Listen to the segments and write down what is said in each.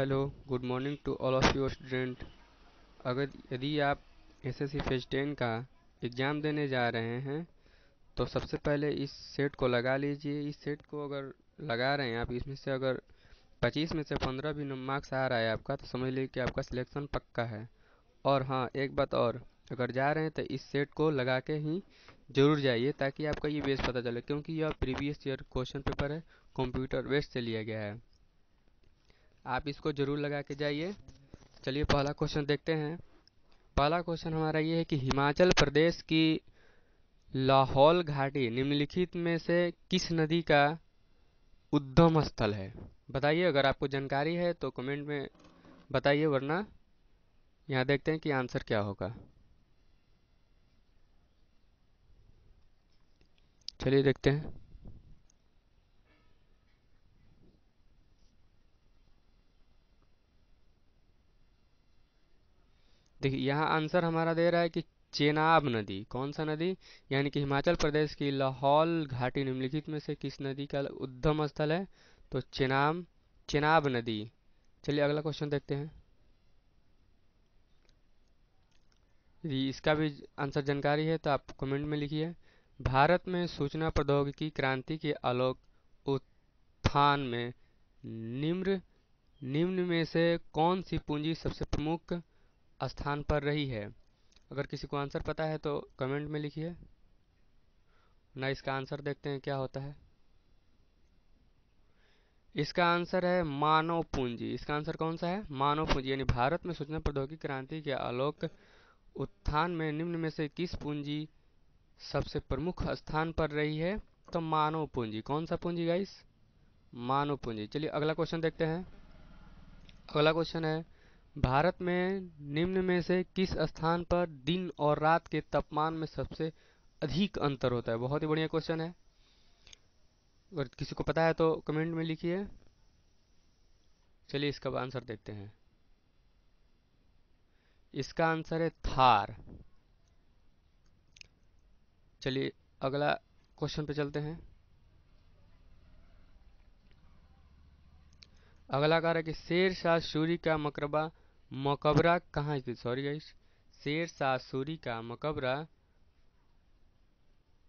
Hello, good morning to all of you student. अगर यदि आप एसएससी फेज 10 का एग्ज़ाम देने जा रहे हैं तो सबसे पहले इस सेट को लगा लीजिए। इस सेट को अगर लगा रहे हैं आप, इसमें से अगर 25 में से 15 भी मार्क्स आ रहा है आपका, तो समझ लीजिए कि आपका सिलेक्शन पक्का है। और हाँ, एक बात और, अगर जा रहे हैं तो इस सेट को लगा के ही ज़रूर जाइए, ताकि आपका ये बेस पता चले, क्योंकि यह प्रीवियस ईयर क्वेश्चन पेपर है, कंप्यूटर बेस्ड से लिया गया है। आप इसको ज़रूर लगा के जाइए। चलिए पहला क्वेश्चन देखते हैं। पहला क्वेश्चन हमारा ये है कि हिमाचल प्रदेश की लाहौल घाटी निम्नलिखित में से किस नदी का उद्गम स्थल है? बताइए, अगर आपको जानकारी है तो कमेंट में बताइए, वरना यहाँ देखते हैं कि आंसर क्या होगा। चलिए देखते हैं। देखिए, यहाँ आंसर हमारा दे रहा है कि चेनाब नदी। कौन सा नदी? यानी कि हिमाचल प्रदेश की लाहौल घाटी निम्नलिखित में से किस नदी का उद्गम स्थल है? तो चेनाब नदी। चलिए अगला क्वेश्चन देखते हैं। यदि इसका भी आंसर जानकारी है तो आप कमेंट में लिखिए। भारत में सूचना प्रौद्योगिकी क्रांति के आलोक उत्थान में निम्न निम्न में से कौन सी पूंजी सबसे प्रमुख स्थान पर रही है? अगर किसी को आंसर पता है तो कमेंट में लिखिए, ना इसका आंसर देखते हैं क्या होता है। इसका आंसर है मानव पूंजी। इसका आंसर कौन सा है? मानव पूंजी। यानी भारत में सूचना प्रौद्योगिकी क्रांति के आलोक उत्थान में निम्न में से किस पूंजी सबसे प्रमुख स्थान पर रही है? तो मानव पूंजी। कौन सा पूंजी गाइस? मानव पूंजी। चलिए अगला क्वेश्चन देखते हैं। अगला क्वेश्चन है, भारत में निम्न में से किस स्थान पर दिन और रात के तापमान में सबसे अधिक अंतर होता है? बहुत ही बढ़िया क्वेश्चन है। अगर किसी को पता है तो कमेंट में लिखिए। चलिए इसका आंसर देखते हैं। इसका आंसर है थार। चलिए अगला क्वेश्चन पे चलते हैं। अगला कह रहा है कि शेर शाह सूरी का मकबरा कहाँ स्थित? सॉरी गाइस, शेर शाह सूरी का मकबरा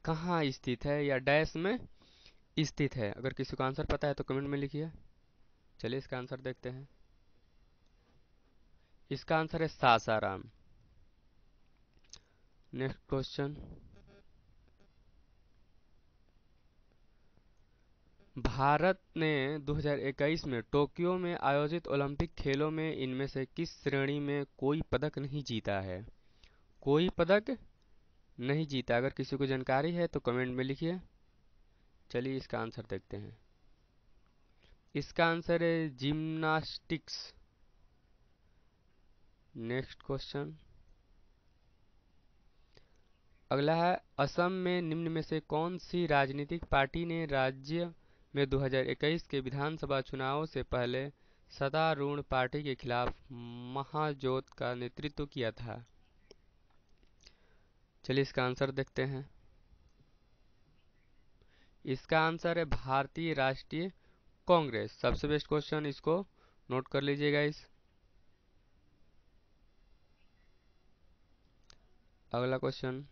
कहाँ स्थित है या डैश में स्थित है? अगर किसी को आंसर पता है तो कमेंट में लिखिए। चलिए इसका आंसर देखते हैं। इसका आंसर है सासाराम। नेक्स्ट क्वेश्चन, भारत ने 2021 में टोक्यो में आयोजित ओलंपिक खेलों में इनमें से किस श्रेणी में कोई पदक नहीं जीता है? कोई पदक नहीं जीता। अगर किसी को जानकारी है तो कमेंट में लिखिए। चलिए इसका आंसर देखते हैं। इसका आंसर है जिम्नास्टिक्स। नेक्स्ट क्वेश्चन, अगला है, असम में निम्न में से कौन सी राजनीतिक पार्टी ने राज्य में 2021 के विधानसभा चुनाव से पहले सत्तारूढ़ पार्टी के खिलाफ महाजोत का नेतृत्व किया था? चलिए इसका आंसर देखते हैं। इसका आंसर है भारतीय राष्ट्रीय कांग्रेस। सबसे बेस्ट क्वेश्चन, इसको नोट कर लीजिएगा इस। अगला क्वेश्चन,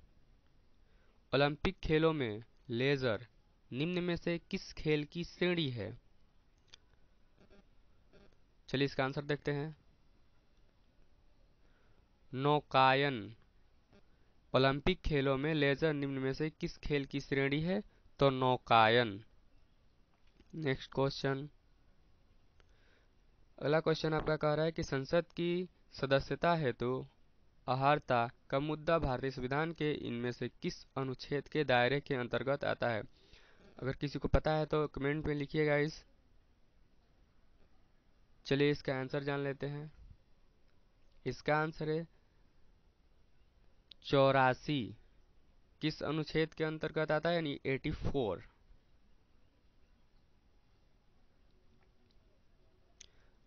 ओलंपिक खेलों में लेजर निम्न में से किस खेल की श्रेणी है? चलिए इसका आंसर देखते हैं। नौकायन। ओलंपिक खेलों में लेजर निम्न में से किस खेल की श्रेणी है? तो नौकायन। नेक्स्ट क्वेश्चन, अगला क्वेश्चन आपका कह रहा है कि संसद की सदस्यता हेतु अहर्ता का मुद्दा भारतीय संविधान के इनमें से किस अनुच्छेद के दायरे के अंतर्गत आता है? अगर किसी को पता है तो कमेंट में लिखिएगा इस। चलिए इसका आंसर जान लेते हैं। इसका आंसर है 84। किस अनुच्छेद के अंतर्गत आता है? यानी 84।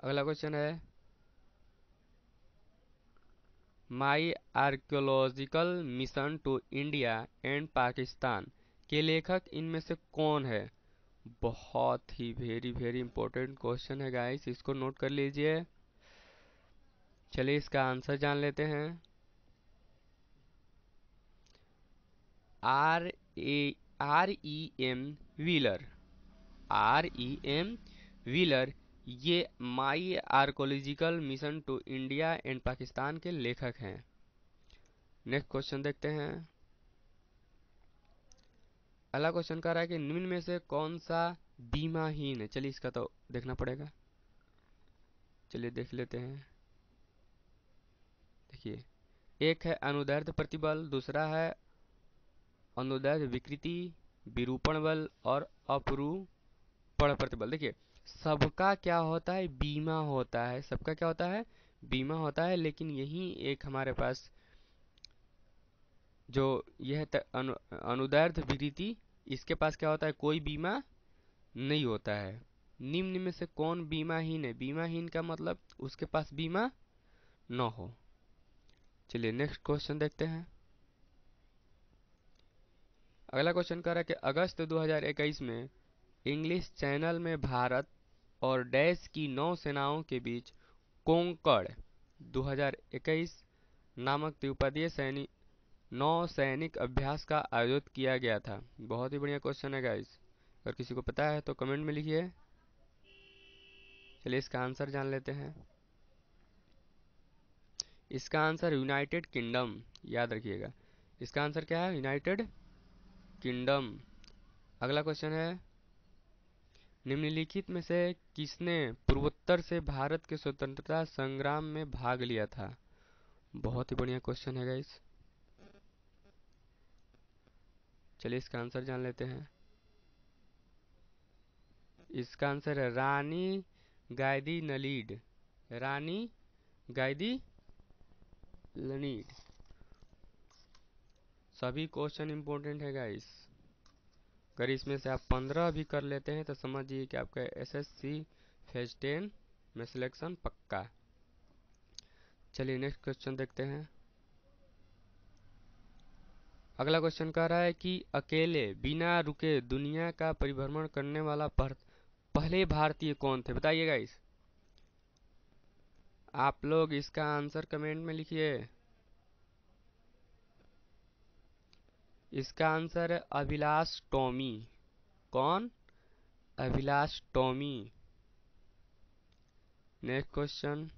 अगला क्वेश्चन है, my archaeological mission to India and Pakistan के लेखक इनमें से कौन है? बहुत ही वेरी वेरी इंपॉर्टेंट क्वेश्चन है गाइस, इसको नोट कर लीजिए। चलिए इसका आंसर जान लेते हैं। REM व्हीलर, REM व्हीलर ये my archaeological mission to India and Pakistan के लेखक हैं। नेक्स्ट क्वेश्चन देखते हैं। अगला क्वेश्चन कह रहा है कि निम्न में से कौन सा बीमाहीन है। चलिए इसका तो देखना पड़ेगा, चलिए देख लेते हैं। देखिए, एक है अनुदैर्ध्य प्रतिबल, दूसरा है अनुदैर्ध्य विकृति, विरूपण बल और अपरूपण प्रतिबल। देखिए, सबका क्या होता है, बीमा होता है, सबका क्या होता है, बीमा होता है। लेकिन यही एक हमारे पास जो यह अनुदैर्ध्य विकृति, इसके पास क्या होता है, कोई बीमा नहीं होता है। निम्न में से कौन बीमाहीन है, बीमाहीन का मतलब उसके पास बीमा न हो। चलिए नेक्स्ट क्वेश्चन देखते हैं। अगला क्वेश्चन कह रहा है कि अगस्त 2021 में इंग्लिश चैनल में भारत और डैश की नौसेनाओं के बीच कोंकण 2021 नामक द्विपक्षीय नौसैनिक अभ्यास का आयोजित किया गया था। बहुत ही बढ़िया क्वेश्चन है गाइस, अगर किसी को पता है तो कमेंट में लिखिए। चलिए इसका आंसर जान लेते हैं। इसका आंसर यूनाइटेड किंगडम, याद रखिएगा। इसका आंसर क्या है, यूनाइटेड किंगडम। अगला क्वेश्चन है, निम्नलिखित में से किसने पूर्वोत्तर से भारत के स्वतंत्रता संग्राम में भाग लिया था। बहुत ही बढ़िया क्वेश्चन है गाइस, चलिए इसका आंसर जान लेते हैं। इसका आंसर है रानी गाइदी नलीड, रानी गाइदी लनीड। सभी क्वेश्चन इंपॉर्टेंट है गाइस, अगर इसमें से आप 15 भी कर लेते हैं तो समझिए कि आपका SSC फेज 10 में सिलेक्शन पक्का। चलिए नेक्स्ट क्वेश्चन देखते हैं। अगला क्वेश्चन कह रहा है कि अकेले बिना रुके दुनिया का परिभ्रमण करने वाला पहले भारतीय कौन थे, बताइए गाइस। आप लोग इसका आंसर कमेंट में लिखिए। इसका आंसर है अभिलाष टॉमी। कौन, अभिलाष टॉमी। नेक्स्ट क्वेश्चन,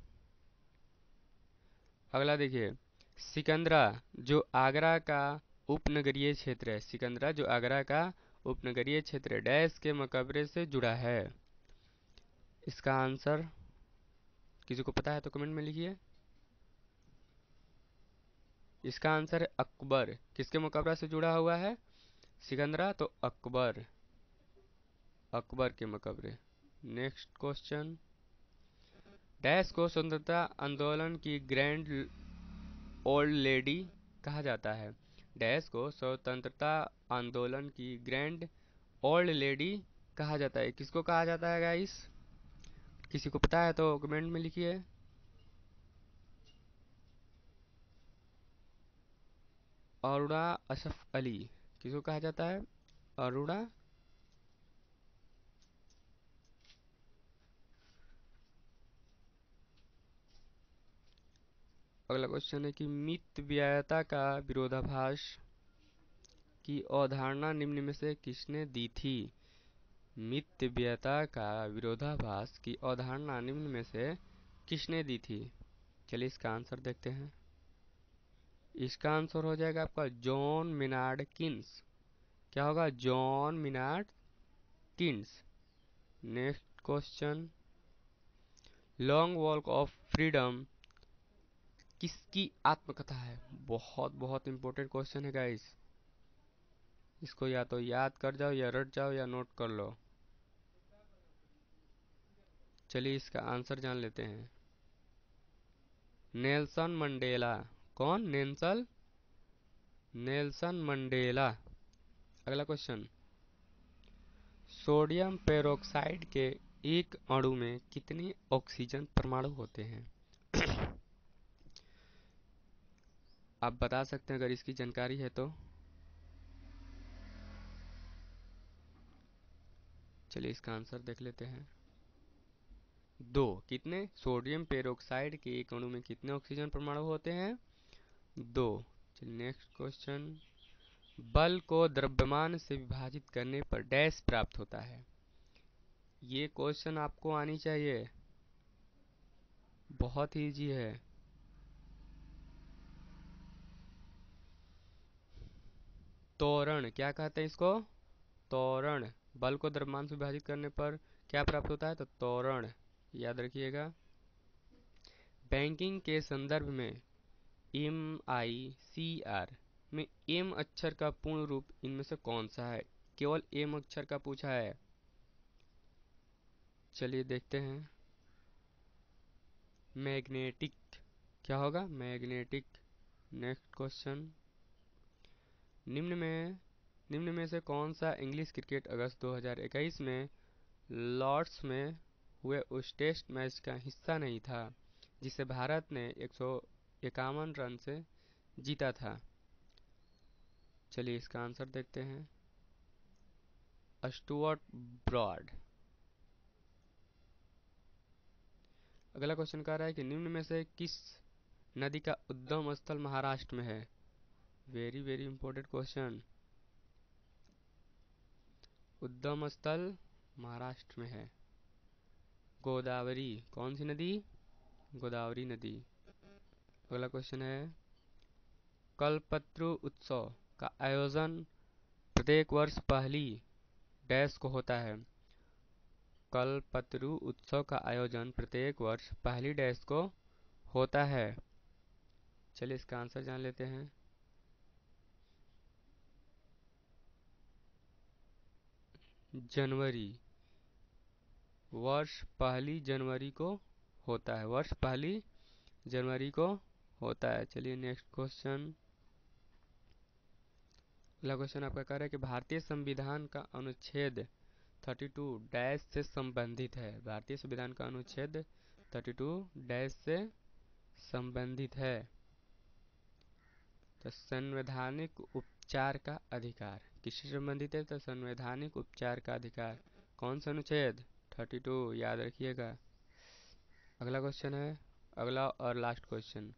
अगला देखिए, सिकंदरा जो आगरा का उपनगरीय क्षेत्र है, सिकंदरा जो आगरा का उपनगरीय क्षेत्र डैश के मकबरे से जुड़ा है। इसका आंसर किसी को पता है तो कमेंट में लिखिए। इसका आंसर है अकबर। किसके मकबरा से जुड़ा हुआ है सिकंदरा, तो अकबर, अकबर के मकबरे। नेक्स्ट क्वेश्चन, डैश को स्वतंत्रता आंदोलन की ग्रैंड ओल्ड लेडी कहा जाता है। डैश को स्वतंत्रता आंदोलन की ग्रैंड ओल्ड लेडी कहा जाता है। किसको कहा जाता है गाइस, किसी को पता है तो कमेंट में लिखिए। अरुणा अशरफ अली, किसको कहा जाता है, अरुणा। अगला क्वेश्चन है कि मितव्ययिता का विरोधाभास की अवधारणा निम्न में से किसने दी थी। मितव्ययिता का विरोधाभास की अवधारणा निम्न में से किसने दी थी। चलिए इसका आंसर देखते हैं। इसका आंसर हो जाएगा आपका जॉन मेनार्ड किन्स। क्या होगा, John Maynard Keynes. Next question, long walk of freedom किसकी आत्मकथा है। बहुत बहुत इंपॉर्टेंट क्वेश्चन है गाइस, इसको या तो याद कर जाओ या रट जाओ या नोट कर लो। चलिए इसका आंसर जान लेते हैं। Nelson Mandela. कौन, नेल्सन मंडेला। अगला क्वेश्चन, सोडियम पेरोक्साइड के एक अणु में कितने ऑक्सीजन परमाणु होते हैं। आप बता सकते हैं अगर इसकी जानकारी है तो। चलिए इसका आंसर देख लेते हैं। 2। कितने सोडियम पेरोक्साइड के एक अणु में कितने ऑक्सीजन परमाणु होते हैं? 2। चलिए नेक्स्ट क्वेश्चन। बल को द्रव्यमान से विभाजित करने पर डैश प्राप्त होता है। ये क्वेश्चन आपको आनी चाहिए, बहुत ही इजी है। त्वरण, क्या कहते हैं इसको? त्वरण। बल को द्रव्यमान से विभाजित करने पर क्या प्राप्त होता है? तो त्वरण, याद रखिएगा। बैंकिंग के संदर्भ में MICR में एम अक्षर का पूर्ण रूप इनमें से कौन सा है? केवल एम अक्षर का पूछा है। चलिए देखते हैं। मैग्नेटिक, क्या होगा? मैग्नेटिक। Next question. निम्न में से कौन सा इंग्लिश क्रिकेट अगस्त 2021 में लॉर्ड्स में हुए उस टेस्ट मैच का हिस्सा नहीं था जिसे भारत ने 151 रन से जीता था? चलिए इसका आंसर देखते हैं। Stuart broad. अगला क्वेश्चन कह रहा है कि निम्न में से किस नदी का उद्गम स्थल महाराष्ट्र में है? Very very important question. उद्गम स्थल महाराष्ट्र में है गोदावरी। कौन सी नदी? गोदावरी नदी। अगला क्वेश्चन है, कल्पतरु उत्सव का आयोजन प्रत्येक वर्ष पहली डैश को होता है? कल्पतरु उत्सव का आयोजन प्रत्येक वर्ष पहली डैश को होता है। चलिए इसका आंसर जान लेते हैं। जनवरी। वर्ष पहली जनवरी को होता है। वर्ष पहली जनवरी को होता है। चलिए नेक्स्ट क्वेश्चन। अगला क्वेश्चन आपका कह रहा है कि भारतीय संविधान का अनुच्छेद 32 डैश से संबंधित है। भारतीय संविधान का अनुच्छेद 32 डैश से संबंधित है। तो संवैधानिक उपचार का अधिकार किससे संबंधित है? तो संवैधानिक उपचार का अधिकार। कौन सा अनुच्छेद? 32, याद रखिएगा। अगला क्वेश्चन है, अगला और लास्ट क्वेश्चन।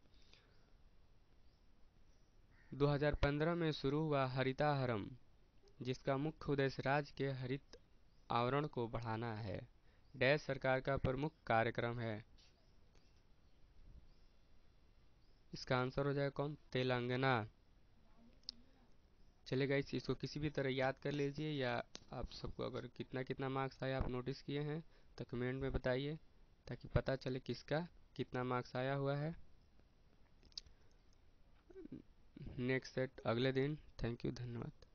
2015 में शुरू हुआ हरिताहरम, जिसका मुख्य उद्देश्य राज्य के हरित आवरण को बढ़ाना है, डैश सरकार का प्रमुख कार्यक्रम है? इसका आंसर हो जाएगा कौन? तेलंगाना। चलेगा, इसको किसी भी तरह याद कर लीजिए, या आप सबको अगर कितना कितना मार्क्स आया आप नोटिस किए हैं तो कमेंट में बताइए, ताकि पता चले किसका कितना मार्क्स आया हुआ है। नेक्स्ट सेट अगले दिन। थैंक यू, धन्यवाद।